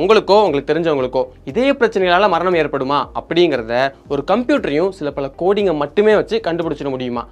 உங்களுக்கோ உங்களுக்கு தெரிஞ்சவங்களுக்கோ இதே பிரச்சனைகளால மரணம் ஏற்படுமா அப்படிங்கிறத ஒரு கம்ப்யூட்டரையும் சில பல கோடிங்கை மட்டுமே வச்சு கண்டுபிடிச்சிட முடியுமா?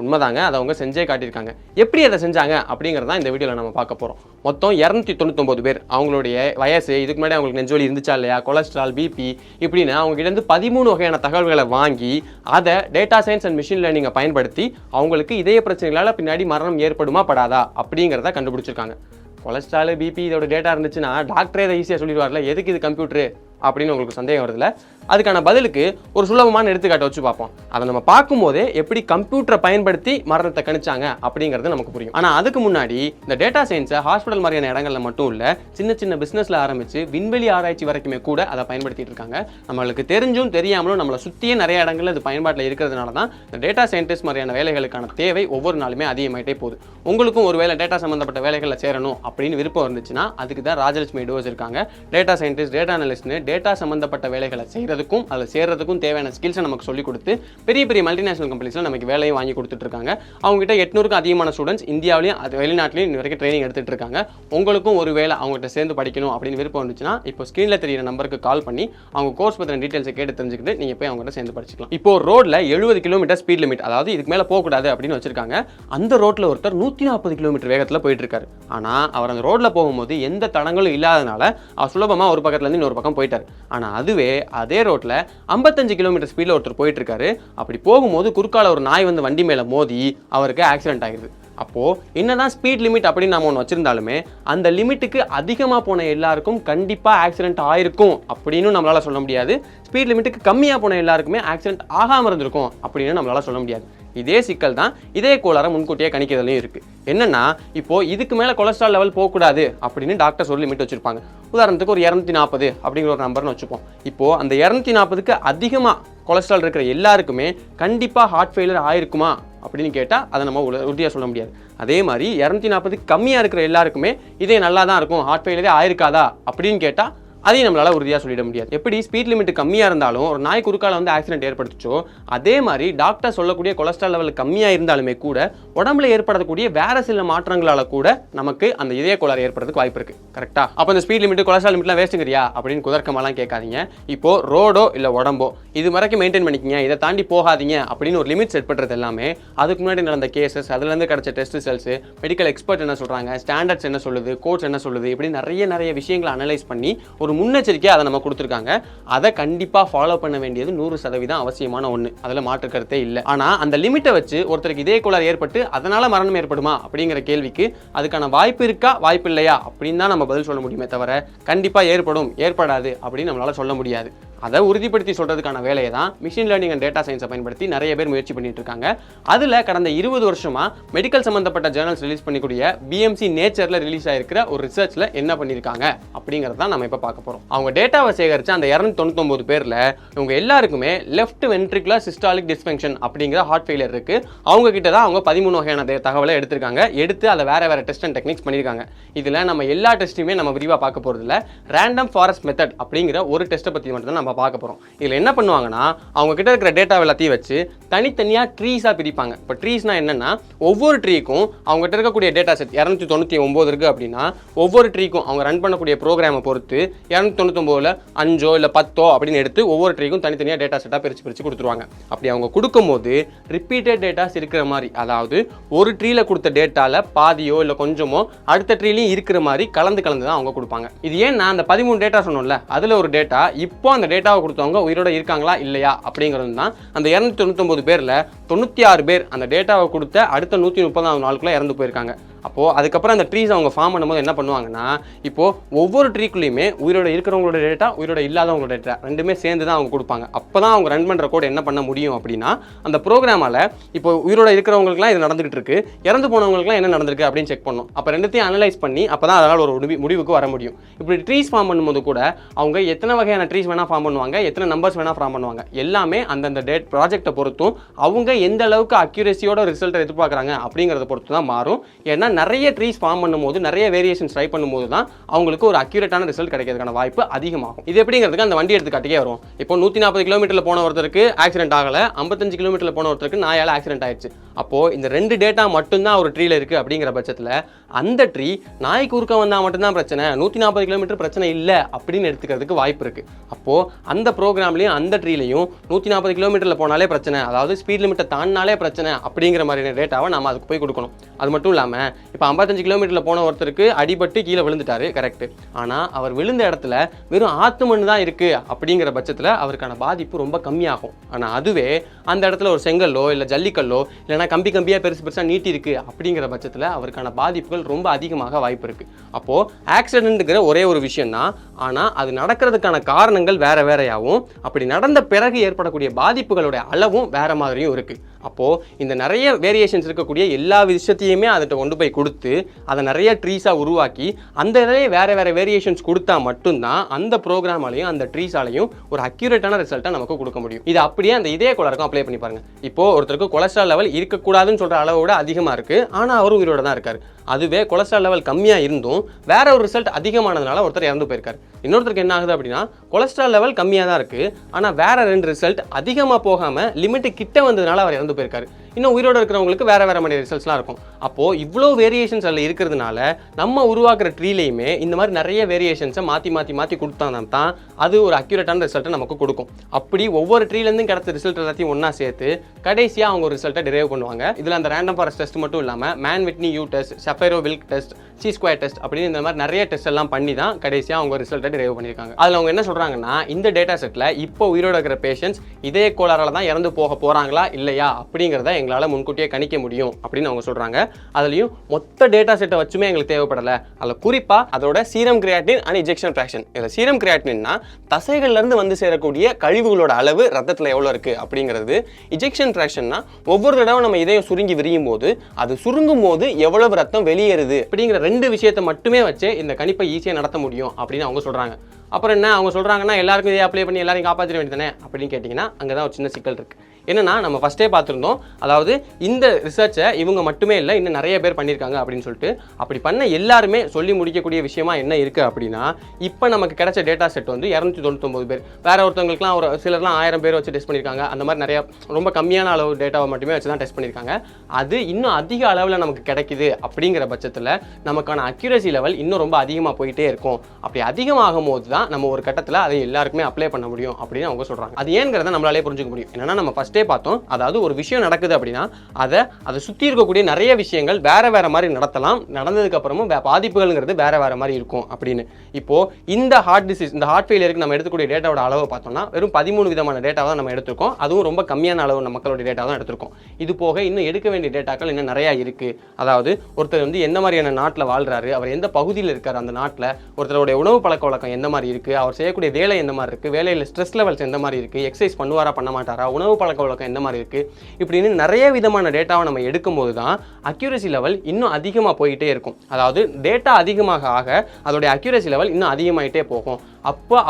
உண்மைதாங்க, அதை அவங்க செஞ்சே காட்டியிருக்காங்க. எப்படி அதை செஞ்சாங்க அப்படிங்கிறத இந்த வீடியோவில் நம்ம பார்க்க போகிறோம். மொத்தம் 299 பேர். அவங்களுடைய வயசு, இதுக்கு முன்னாடி அவங்களுக்கு நெஞ்சொலி இருந்துச்சா இல்லையா, கொலஸ்ட்ரால், பிபி இப்படின்னு அவங்க கிட்ட இருந்து 13 வகையான தகவல்களை வாங்கி அதை டேட்டா சயின்ஸ் அண்ட் மிஷின் லேர்னிங்கை பயன்படுத்தி அவங்களுக்கு இதய பிரச்சனைகளால் பின்னாடி மரணம் ஏற்படுமா படாதா அப்படிங்கிறத கண்டுபிடிச்சிருக்காங்க. கொலஸ்ட்ரால், பிபி இதோட டேட்டா இருந்துச்சுன்னா டாக்டரே இதை ஈஸியாக சொல்லிடுவார்ல, எதுக்கு இது கம்ப்யூட்டரு அப்படின்னு உங்களுக்கு சந்தேகம் வருதுல. அதுக்கான பதிலுக்கு ஒரு சுலபமான எடுத்துக்காட்டை வச்சு பார்ப்போம். அதை நம்ம பார்க்கும்போதே எப்படி கம்ப்யூட்டரை பயன்படுத்தி மரணத்தை கணிச்சாங்க அப்படிங்கிறது நமக்கு புரியும். ஆனால் அதுக்கு முன்னாடி இந்த டேட்டா சயின்ஸை ஹாஸ்பிட்டல் மாதிரியான இடங்கள்ல மட்டும் இல்லை, சின்ன சின்ன பிஸ்னஸில் ஆரம்பித்து விண்வெளி ஆராய்ச்சி வரைக்குமே கூட அதை பயன்படுத்திட்டு இருக்காங்க. நம்மளுக்கு தெரிஞ்சும் தெரியாமலும் நம்மளை சுற்றியே நிறைய இடங்கள்ல இது பயன்பாட்டில் இருக்கிறதுனால தான் இந்த டேட்டா சயின்டிஸ்ட் மாதிரியான வேலைகளுக்கான தேவை ஒவ்வொரு நாளுமே அதிகமாயிட்டே போகுது. உங்களுக்கும் ஒரு வேலை டேட்டா சம்மந்தப்பட்ட வேலைகளில் சேரணும் அப்படின்னு விருப்பம் இருந்துச்சுன்னா அதுக்கு தான் ராஜலட்சுமி எட்வர்ஸ் இருக்காங்க. டேட்டா சயின்டிஸ்ட், டேட்டா அனலிஸ்ட்னு டேட்டா சம்மந்தப்பட்ட வேலைகளை செய்கிறதுக்கும் அதில் சேர்றதுக்கும் தேவையான ஸ்கில்ஸை நமக்கு சொல்லிக் கொடுத்து பெரிய பெரிய மல்டிநேஷனல் கம்பெனிஸில் நமக்கு வேலையும் வாங்கி கொடுத்துட்டு இருக்காங்க. அவங்ககிட்ட 800க்கும் அதிகமான ஸ்டூடெண்ட்ஸ் இந்தியாவிலையும் வெளிநாட்டிலையும் இன்ன வரைக்கும் ட்ரைனிங் எடுத்துட்டு இருக்காங்க. உங்களுக்கும் ஒரு வேலை அவங்ககிட்ட சேர்ந்து படிக்கணும் அப்படின்னு விருப்பம் இருந்துச்சுன்னா இப்போ ஸ்க்ரீனில் தெரியிற நம்பருக்கு கால் பண்ணி அவங்க கோர்ஸ் பற்றின டீட்டெயில்ஸை கேட்டு தெரிஞ்சுக்கிட்டு நீங்கள் போய் அவங்ககிட்ட சேர்ந்து படிச்சுக்கலாம். இப்போ ரோட்ல 70 கிலோமீட்டர் ஸ்பீட் லிமிட், அதாவது இதுக்கு மேலே போகக்கூடாது அப்படின்னு வச்சிருக்காங்க. அந்த ரோட்ல ஒருத்தர் 140 கிலோமீட்டர் வேகத்தில் போயிட்டு இருக்காரு. ஆனால் அவர் அந்த ரோட்ல போகும்போது எந்த தடங்களும் இல்லாதனால அவர் சுலபமாக ஒரு பக்கத்துலேருந்து இன்னொரு பக்கம் போயிட்டார். ஆனால் அதுவே அதே ரோட்ல 55 கிலோமீட்டர் ஸ்பீட்ல ஒருத்தர் போயிட்டு இருக்காரு. அப்படி போகும்போது குறுக்கால ஒரு நாய் வந்து வண்டி மேல மோதி அவருக்கு ஆக்சிடென்ட் ஆகிடுது. அப்போ என்னதான் ஸ்பீட் லிமிட் அப்படின்னு நாம ஒன்று வச்சிருந்தாலுமே அந்த லிமிட்டுக்கு அதிகமாக போன எல்லாருக்கும் கண்டிப்பா ஆக்சிடென்ட் ஆயிருக்கும் அப்படின்னு நம்மளால சொல்ல முடியாது. ஸ்பீட் லிமிட்டுக்கு கம்மியாக போன எல்லாருக்குமே ஆக்சிடென்ட் ஆகாமல் இருந்திருக்கும் அப்படின்னு நம்மளால சொல்ல முடியாது. இதே சிக்கல் தான் இதே கோளாறை முன்கூட்டியே கணிக்கிறதுலையும் இருக்கு. என்னன்னா, இப்போ இதுக்கு மேல கொலஸ்ட்ரால் லெவல் போகக்கூடாது அப்படின்னு டாக்டர்ஸ் ஒரு லிமிட் வச்சிருப்பாங்க. உதாரணத்துக்கு ஒரு 240 அப்படிங்கிற ஒரு நம்பர்னு வச்சுப்போம். இப்போ அந்த 240க்கு அதிகமாக கொலஸ்ட்ரால் இருக்கிற எல்லாருக்குமே கண்டிப்பா ஹார்ட் ஃபெயிலியர் ஆயிருக்குமா அப்படின்னு கேட்டால் அதை நம்ம உறுதியாக சொல்ல முடியாது. அதே மாதிரி 240 கம்மியாக இருக்கிற எல்லாருக்குமே இதே நல்லா தான் இருக்கும், ஹார்ட் ஃபெயிலியரே ஆயிருக்காதா அப்படின்னு கேட்டால் அதையும் நம்மளால உறுதியாக சொல்லிட முடியாது. எப்படி ஸ்பீட் லிமிட் கம்மியாக இருந்தாலும் ஒரு நாய் குறுக்கால வந்து ஆக்சிடென்ட் ஏற்படுத்துச்சோ, அதே மாதிரி டாக்டர் சொல்லக்கூடிய கொலஸ்ட்ரால் லெவல் கம்மியாக இருந்தாலுமே கூட உடம்புல ஏற்படக்கூடிய வேற சில மாற்றங்களால கூட நமக்கு அந்த இதய கோளாறு ஏற்படுறதுக்கு வாய்ப்பு இருக்கு. கரெக்டா? அப்போ இந்த ஸ்பீட் லிமிட், கொலஸ்ட்ரால் லிமிட்லாம் வேஸ்ட்டுங்கிறியா அப்படின்னு குதர்க்கமெல்லாம் கேட்காதீங்க. இப்போ ரோடோ இல்லை உடம்போ இது வரைக்கும் மெயின்டைன் பண்ணிக்கிங்க, இதை தாண்டி போகாதீங்க அப்படின்னு ஒரு லிமிட் செட் பண்ணுறது எல்லாமே அதுக்கு முன்னாடி நடந்த கேசஸ், அதுலேருந்து கிடைச்ச டெஸ்ட் ரிசல்ட்ஸ், மெடிக்கல் எக்ஸ்பர்ட் என்ன சொல்றாங்க, ஸ்டாண்டர்ட்ஸ் என்ன சொல்லுது, கோட்ஸ் என்ன சொல்லுது, இப்படி நிறைய விஷயங்களை அனலைஸ் பண்ணி ஒரு முன்னெச்சரிக்கையாக அதை நம்ம கொடுத்துருக்காங்க. அதை கண்டிப்பாக ஃபாலோ பண்ண வேண்டியது 100% அவசியமான ஒன்று, அதில் மாற்று கருத்தே இல்லை. ஆனால் அந்த லிமிட்டை வச்சு ஒருத்தருக்கு இதய கோளாறு ஏற்பட்டு அதனால மரணம் ஏற்படுமா அப்படிங்கிற கேள்விக்கு அதுக்கான வாய்ப்பு இருக்கா வாய்ப்பு இல்லையா அப்படின்னு தான் நம்ம பதில் சொல்ல முடியுமே தவிர கண்டிப்பாக ஏற்படும் ஏற்படாது அப்படின்னு நம்மளால சொல்ல முடியாது. அதை உறுதிப்படுத்தி சொல்றதுக்கான வேலையை தான் மிஷின் லேர்னிங் அண்ட் டேட்டா சயின்ஸை பயன்படுத்தி நிறைய பேர் முயற்சி பண்ணிட்டு இருக்காங்க. அதில் கடந்த 20 வருஷமா மெடிக்கல் சம்பந்தப்பட்ட ஜேர்னல்ஸ் ரிலீஸ் பண்ணிக்கூடிய BMC நேச்சர்ல ரிலீஸ் ஆயிருக்கிற ஒரு ரிசர்ச்ல என்ன பண்ணியிருக்காங்க அப்படிங்கிறத நம்ம இப்போ பார்க்க போறோம். அவங்க டேட்டாவை சேகரிச்ச அந்த 299 பேர்ல இவங்க எல்லாருக்குமே லெஃப்ட் வென்ட்ரிகுலர் சிஸ்டாலிக் டிஸ்ஃபங்க்ஷன் அப்படிங்கிற ஹார்ட் ஃபெயிலியர் இருக்கு. அவங்க கிட்ட தான் அவங்க 13 வகையான தகவலை எடுத்திருக்காங்க. எடுத்து அதை வேற டெஸ்ட் அண்ட் டெக்னிக்ஸ் பண்ணியிருக்காங்க. இதுல நம்ம எல்லா டெஸ்ட்டுமே நம்ம விரிவாக பார்க்க போறது இல்லை. ரேண்டம் ஃபாரஸ்ட் மெத்தட் அப்படிங்கிற ஒரு டெஸ்ட்டை பற்றி மட்டும் தான் நம்ம பார்க்க போறோம். இதுல என்ன பண்ணுவாங்கன்னா, அவங்க கிட்ட இருக்கிற டேட்டா எல்லாத்தையும் வச்சு தனித்தனியா ட்ரீஸா பிரிப்பாங்க. இப்போ ட்ரீஸ்னா என்னன்னா, ஒவ்வொரு ட்ரீக்கும் அவங்க கிட்ட இருக்கக்கூடிய டேட்டா செட் 299 இருக்கு அப்படின்னா ஒவ்வொரு ட்ரீக்கும் அவங்க ரன் பண்ணக்கூடிய ப்ரோக்ராமை பொறுத்து 299ல 5 இல்ல 10 அப்படின்னு எடுத்து ஒவ்வொரு ட்ரீக்கும் தனித்தனியா டேட்டா செட்டா பிரிச்சு கொடுத்துருவாங்க. அப்படி அவங்க கொடுக்கும்போது ரிப்பீட்டட் டேட்டாஸ் இருக்கிற மாதிரி, அதாவது ஒரு ட்ரீல கொடுத்த டேட்டால பாதியோ இல்ல கொஞ்சமோ அடுத்த ட்ரீலையும் இருக்கிற மாதிரி கலந்து தான் அவங்க கொடுப்பாங்க. இது ஏன்னா அந்த 13 டேட்டா சொன்னோம்ல, அதுல ஒரு டேட்டா இப்போ அந்த டேட்டாவை கொடுத்தவங்க உயிரோட இருக்காங்களா இல்லையா அப்படிங்கிறது தான். அந்த 299 பேர்ல 96 பேர் அந்த டேட்டாவை கொடுத்த அடுத்த 130 நாளுக்குள்ள இறந்து போயிருக்காங்க. அப்போ அதுக்கப்புறம் அந்த ட்ரீஸ் அவங்க ஃபார்ம் பண்ணும்போது என்ன பண்ணுவாங்கன்னா, இப்போ ஒவ்வொரு ட்ரீக்குள்ளேயுமே உயிரோட இருக்கிறவங்களோட டேட்டா, உயிரோட இல்லாதவங்களோட டேட்டா ரெண்டுமே சேர்ந்து தான் அவங்க கொடுப்பாங்க. அப்பதான் அவங்க ரன் பண்ற கோட் என்ன பண்ண முடியும் அப்படின்னா, அந்த ப்ரோக்ராமால இப்போ உயிரோட இருக்கிறவங்களுக்குலாம் இது நடந்துகிட்டு இருக்கு, இறந்து போனவங்களுக்குலாம் என்ன நடந்திருக்கு அப்படின்னு செக் பண்ணணும். அப்போ ரெண்டுத்தையும் அனலைஸ் பண்ணி அப்பதான் அதனால ஒரு முடிவுக்கு வர முடியும். இப்படி ட்ரீஸ் ஃபார்ம் பண்ணும்போது கூட அவங்க எத்தனை வகையான ட்ரீஸ் வேணா ஃபார்ம் பண்ணுவாங்க, எத்தனை நம்பர்ஸ் வேணா ஃபார்ம் பண்ணுவாங்க, எல்லாமே அந்தந்த ப்ராஜெக்டை பொறுத்தும் அவங்க எந்த அளவுக்கு அக்யூரேசியோட ரிசல்ட்டை எதிர்பார்க்குறாங்க அப்படிங்கிறத பொறுத்து தான் மாறும். ஏன்னா ஏன்னா நிறைய ட்ரீஸ் ஃபார்ம் பண்ணும்போது நிறைய வேரியேஷன்ஸ் ட்ரை பண்ணும்போது தான் அவங்களுக்கு ஒரு அக்யூரேட்டான ரிசல்ட் கிடைக்கிறதுக்கான வாய்ப்பு அதிகமாகும். இது எப்படிங்கிறதுக்கு அந்த வண்டி எடுத்துக்காட்டியே வரும். இப்போ 140 கிலோமீட்டரில் போன ஒருத்தருக்கு ஆக்சிடென்ட் ஆகலை, 55 கிலோமீட்டரில் போன ஒருத்தருக்கு நாயால் ஆக்சிடென்ட் ஆயிடுச்சு. அப்போது இந்த 2 டேட்டா மட்டும்தான் ஒரு ட்ரீல இருக்குது அப்படிங்கிற பட்சத்தில் அந்த ட்ரீ நாய்க்கு குறுக்க வந்தால் மட்டும்தான் பிரச்சனை, 140 கிலோமீட்டர் பிரச்சனை இல்லை அப்படின்னு எடுத்துக்கிறதுக்கு வாய்ப்பு இருக்குது. அப்போது அந்த ப்ரோக்ராம்லையும் அந்த ட்ரீலையும் 140 கிலோமீட்டரில் போனாலே பிரச்சனை, அதாவது ஸ்பீட் லிமிட்டை தாண்டினாலே பிரச்சனை அப்படிங்கிற மாதிரியான டேட்டாவை நம்ம அதுக்கு போய் கொடுக்கணும். அது மட்டும் இல்லாமல் இப்போ 55 கிலோமீட்டரில் போன ஒருத்தருக்கு அடிபட்டு கீழே விழுந்துட்டாரு, கரெக்ட். ஆனால் அவர் விழுந்த இடத்துல வெறும் ஆத்து மண் தான் இருக்குது அப்படிங்கிற பட்சத்தில் அவருக்கான பாதிப்பு ரொம்ப கம்மியாகும். ஆனால் அதுவே அந்த இடத்துல ஒரு செங்கல்லோ இல்லை ஜல்லிக்கல்லோ இல்லைனா கம்பியாக பெருசாக நீட்டி இருக்குது அப்படிங்கிற பட்சத்தில் அவருக்கான பாதிப்புகள் ரொம்ப அதிகமாக வாய்ப்பு இருக்குது. அப்போது ஆக்சிடென்ட்டுங்கிற ஒரே ஒரு விஷயம் தான், ஆனால் அது நடக்கிறதுக்கான காரணங்கள் வேற வேறையாகவும் அப்படி நடந்த பிறகு ஏற்படக்கூடிய பாதிப்புகளுடைய அளவும் வேற மாதிரியும் இருக்குது. அப்போது இந்த நிறைய வேரியேஷன்ஸ் இருக்கக்கூடிய எல்லா விஷயத்தையுமே அதை கொண்டு போய் கொடுத்து அதை நிறைய ட்ரீஸாக உருவாக்கி அந்த இதையே வேறு வேறு வேரியேஷன்ஸ் கொடுத்தா மட்டும்தான் அந்த ப்ரோக்ராமாலையும் அந்த ட்ரீஸாலையும் ஒரு அக்யூரேட்டான ரிசல்ட்டை நமக்கு கொடுக்க முடியும். இது அப்படியே அந்த இதே கோளாறுக்கும் அப்ளை பண்ணி பாருங்கள். இப்போது ஒருத்தருக்கு கொலஸ்ட்ரால் லெவல் இருக்கக்கூடாதுன்னு சொல்கிற அளவை விட அதிகமாக இருக்குது, ஆனால் அவரும் உயிரோட தான் இருக்கார். அதுவே கொலஸ்ட்ரால் லெவல் கம்மியாக இருந்தும் வேற ஒரு ரிசல்ட் அதிகமானதுனால ஒருத்தர் இறந்து போயிருக்காரு. இன்னொருத்தருக்கு என்ன ஆகுது அப்படின்னா கொலஸ்ட்ரால் லெவல் கம்மியாக தான் இருக்குது, ஆனால் வேற 2 ரிசல்ட் அதிகமாக போகாமல் லிமிட்டு கிட்ட வந்ததுனால அவர் இறந்து போயிருக்காரு. இன்னும் உயிரோடு இருக்கிறவங்களுக்கு வேற மாதிரி ரிசல்ட்ஸ்லாம் இருக்கும். அப்போது இவ்வளோ வேரியேஷன்ஸ் அதில் இருக்கிறதுனால நம்ம உருவாக்குற ட்ரீலையுமே இந்த மாதிரி நிறைய வேரியேஷன்ஸை மாற்றி கொடுத்தா தான் அது ஒரு அக்யூரேட்டான ரிசல்ட்டை நமக்கு கொடுக்கும். அப்படி ஒவ்வொரு ட்ரீலேருந்தும் கிடைச்ச ரிசல்ட் எல்லாத்தையும் ஒன்றா சேர்த்து கடைசியாக அவங்க ஒரு ரிசல்ட்டை டெரைவ் பண்ணுவாங்க. இதில் அந்த ரேண்டம் ஃபாரஸ்ட் டெஸ்ட் மட்டும் இல்லாமல் Mann Whitney U test, Shapiro Wilk test, chi square test அப்படின்னு இந்த மாதிரி நிறைய டெஸ்ட் எல்லாம் பண்ணி தான் கடைசியாக அவங்க ரிசல்ட்டை டெரைவ் பண்ணியிருக்காங்க. அதில் அவங்க என்ன சொல்கிறாங்கன்னா, இந்த டேட்டா செட்டில் இப்போ உயிரோடு இருக்கிற பேஷண்ட்ஸ் இதே கோளாறால் தான் இறந்து போக போகிறாங்களா இல்லையா அப்படிங்கிறத எங்களால் முன்கூட்டியே கணிக்க முடியும் அப்படின்னு அவங்க சொல்கிறாங்க. அதுலேயும் மொத்த டேட்டா செட்டை வச்சுமே எங்களுக்கு தேவைப்படலை, அதில் குறிப்பாக அதோட serum creatine and injection fraction. இதில் சீரம் கிரியாட்டின்னா தசைகள்லேருந்து வந்து சேரக்கூடிய கழிவுகளோட அளவு ரத்தத்தில் எவ்வளோ இருக்குது அப்படிங்கிறது. இன்ஜெக்ஷன் ஃப்ராக்ஷன்னா ஒவ்வொரு தடவை நம்ம இதயம் சுருங்கி விரியும் போது அது சுருங்கும் போது எவ்வளவு ரத்தம் வெளியேறுது அப்படிங்கிற 2 விஷயத்தை மட்டுமே வச்சு இந்த கணிப்பை ஈஸியாக நடத்த முடியும் அப்படின்னு அவங்க சொல்கிறாங்க. அப்புறம் என்ன அவங்க சொல்கிறாங்கன்னா, எல்லாருக்கும் இதே அப்ளை பண்ணி எல்லாரையும் காப்பாற்ற வேண்டியதானே அப்படின்னு கேட்டிங்கன்னா அங்கே தான் ஒரு சின்ன சிக்கல் இருக்குது. என்னன்னா, நம்ம ஃபஸ்ட்டே பார்த்துருந்தோம், அதாவது இந்த ரிசர்ச்சை இவங்க மட்டுமே இல்லை இன்னும் நிறைய பேர் பண்ணியிருக்காங்க அப்படின்னு சொல்லிட்டு. அப்படி பண்ண எல்லாருமே சொல்லி முடிக்கக்கூடிய விஷயமா என்ன இருக்குது அப்படின்னா, இப்போ நமக்கு கிடைச்ச டேட்டா செட் வந்து 299 பேர். வேற ஒருத்தவங்களுக்குலாம் ஒரு சிலர்லாம் 1000 பேர் வச்சு டெஸ்ட் பண்ணியிருக்காங்க. அந்த மாதிரி நிறைய ரொம்ப கம்மியான அளவு டேட்டாவை மட்டுமே வச்சு தான் டெஸ்ட் பண்ணியிருக்காங்க. அது இன்னும் அதிக அளவில் நமக்கு கிடைக்குது அப்படிங்கிற பட்சத்தில் நமக்கான அக்யூரசி லெவல் இன்னும் ரொம்ப அதிகமாக போயிட்டே இருக்கும். அப்படி அதிகமாகும் போது தான் நம்ம ஒரு கட்டத்தில் அதை எல்லாருக்குமே அப்ளை பண்ண முடியும் அப்படின்னு அவங்க சொல்கிறாங்க. அது ஏங்கிறத நம்மளாலே புரிஞ்சுக்க முடியும். என்னன்னா, நம்ம ஃபஸ்ட்டே பார்த்தோம், அதாவது ஒரு விஷயம் நடக்குது அப்படின்னா அதை சுற்றி இருக்கக்கூடிய நிறைய விஷயங்கள் வேற மாதிரி நடத்தலாம், நடந்ததுக்கு அப்புறமும் பாதிப்புகள்ங்கிறது வேற மாதிரி இருக்கும் அப்படின்னு. இப்போ இந்த ஹார்ட் டிசீஸ், இந்த ஹார்ட் ஃபெயிலியருக்கு நம்ம எடுத்துக்கூடிய டேட்டாவோட அளவை பார்த்தோம்னா வெறும் 13 விதமான டேட்டாவை தான் நம்ம எடுத்திருக்கோம். அதுவும் ரொம்ப கம்மியான அளவு மக்களுடைய டேட்டா தான் எடுத்திருக்கோம். இது போக இன்னும் எடுக்க வேண்டிய டேட்டாக்கள் இன்னும் நிறையா இருக்குது. அதாவது ஒருத்தர் வந்து எந்த மாதிரியான நாட்டில் வாழ்றாரு, அவர் எந்த பகுதியில் இருக்கார், அந்த நாட்டில் ஒருத்தருடைய உணவு பழக்க வழக்கம் எந்த மாதிரி இருக்குது, அவர் செய்யக்கூடிய வேலை எந்த மாதிரி இருக்குது, வேலையில் ஸ்ட்ரெஸ் லெவல்ஸ் எந்த மாதிரி இருக்குது, எக்ஸசைஸ் பண்ணுவாரா பண்ண மாட்டாரா, உணவு பழக்க வழக்கம் எந்த மாதிரி இருக்குது, இப்படின்னு நிறைய விதமான டேட்டாவை நம்ம எடுக்கும்போது தான் அக்யூரசி லெவல் இன்னும் அதிகமாக போயிட்டே இருக்கும். அதாவது டேட்டா அதிகமாக ஆக அதோடைய அக்யூரசி லெவல் இன்னும் அதிகமாகிட்டே போகும்.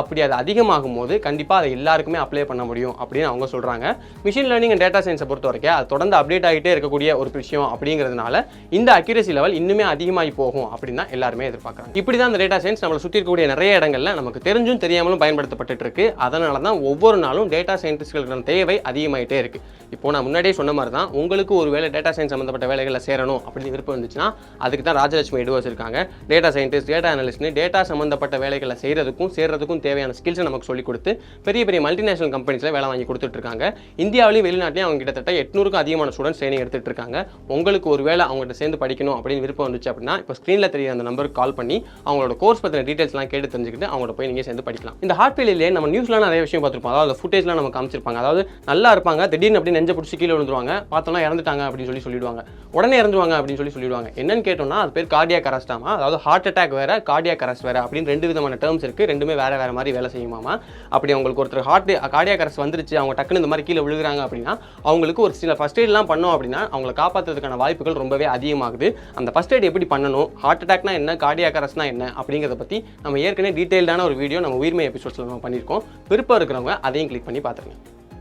அப்படி அது அதிகமாகும் போது கண்டிப்பாக அதை எல்லாருக்குமே அப்ளை பண்ண முடியும் அப்படின்னு அவங்க சொல்கிறாங்க. மிஷின் லேர்னிங் அண்ட் டேட்டா சயின்ஸை பொறுத்த வரைக்கும் அது தொடர்ந்து அப்டேட் ஆகிட்டே இருக்கக்கூடிய ஒரு விஷயம் அப்படிங்கிறதுனால இந்த அக்யூரசி லெவல் இன்னுமே அதிகமாகி போகும் அப்படின்னு தான் எல்லாருமே எதிர்பார்க்குறாங்க. இப்படி தான் இந்த டேட்டா சயின்ஸ் நம்மளை சுற்றி இருக்கக்கூடிய நிறைய இடங்களில் நமக்கு தெரிஞ்சும் தெரியாமலும் பயன்படுத்தப்பட்டு இருக்கு. அதனால தான் ஒவ்வொரு நாளும் டேட்டா சயின்டிஸ்ட்களுக்கான தேவை அதிகமாகிட்டே இருக்குது. இப்போ நான் முன்னாடியே சொன்ன மாதிரி தான், உங்களுக்கு ஒரு வேலை டேட்டா சயின்ஸ் சம்மந்தப்பட்ட வேலைகளில் சேரணும் அப்படின்னு விருப்பம் இருந்துச்சுன்னா அதுக்கு தான் ராஜலட்சுமி எட்வர்ஸ் இருக்காங்க. டேட்டா சயின்டிஸ்ட், டேட்டா அனலிஸ்ட்னு டேட்டா சம்மந்தப்பட்ட வேலைகளை சேர்றதுக்கும் தேவையான ஸ்கில்ஸை நமக்கு சொல்லிக் கொடுத்து பெரிய பெரிய மல்டிநேஷனல் கம்பெனிஸில் வேலை வாங்கி கொடுத்துட்டு இருக்காங்க. இந்தியாவிலையும் வெளிநாட்டிலையும் அவங்க கிட்டத்தட்ட 800க்கும் அதிகமான ஸ்டூடெண்ட்ஸ் ட்ரைனிங் எடுத்துட்டு இருக்காங்க. உங்களுக்கு ஒரு வேலை அவங்ககிட்ட சேர்ந்து படிக்கணும் அப்படின்னு விருப்பம் வந்துச்சு அப்படின்னா இப்போ ஸ்க்ரீனில் தெரிய அந்த நம்பருக்கு கால் பண்ணி அவங்களோட கோர்ஸ் பற்றின டீட்டெயில்ஸ்லாம் கேட்டு தெரிஞ்சுக்கிட்டு அவங்களோட போய் நீங்கள் சேர்ந்து படிக்கலாம். இந்த ஹார்ட் ஃபெயிலியர்லேயே நம்ம நியூஸ்லாம் நிறைய விஷயம் பார்த்துருப்போம். அதாவது ஃபுட்டேஜ்லாம் நம்ம காமிச்சிருப்பாங்க. அதாவது நல்லா இருப்பாங்க, திடீர்னு அப்படி நெஞ்ச பிடிச்சி கீழே விழுந்துருவாங்க, பார்த்தோம்னா இறந்துட்டாங்க அப்படின்னு சொல்லிடுவாங்க, உடனே இறந்துருவாங்க அப்படின்னு சொல்லிடுவாங்க. என்னன்னு கேட்டோம்னா அது பேர் கார்டியாக் அரெஸ்டாமா. அதாவது ஹார்ட் அட்டாக் வேற, கார்டியாக் அரெஸ்ட் வேற அப்படின்னு 2 விதமான டேர்ம்ஸ் இருக்குது. ரெண்டுமே வேற மாதிரி வேலை செய்யுமாமா. அப்படி அவங்களுக்கு ஒருத்தர் கார்டியாக் அரெஸ்ட் வந்துருச்சு, அவங்க டக்குன்னு இந்த மாதிரி கீழே விழுகிறாங்க அப்படின்னா அவங்களுக்கு ஒரு சில ஃபர்ஸ்ட் எய்ட்லாம் பண்ணோம் அப்படின்னா அவங்களை காப்பாற்றுறதுக்கான வாய்ப்புகள் ரொம்பவே அதிகமாகுது. அந்த ஃபர்ஸ்ட் எய்ட் எப்படி பண்ணணும், ஹார்ட் அட்டாக்னா என்ன, கார்டியாக் அரெஸ்ட்னா என்ன அப்படிங்கிறத பற்றி நம்ம ஏற்கனவே டீட்டெயில்டான ஒரு வீடியோ நம்ம உயிர்மை எபிசோட்ஸில் நம்ம பண்ணியிருக்கோம். விருப்பம் இருக்கிறவங்க அதையும் கிளிக் பண்ணி பார்த்துருங்க.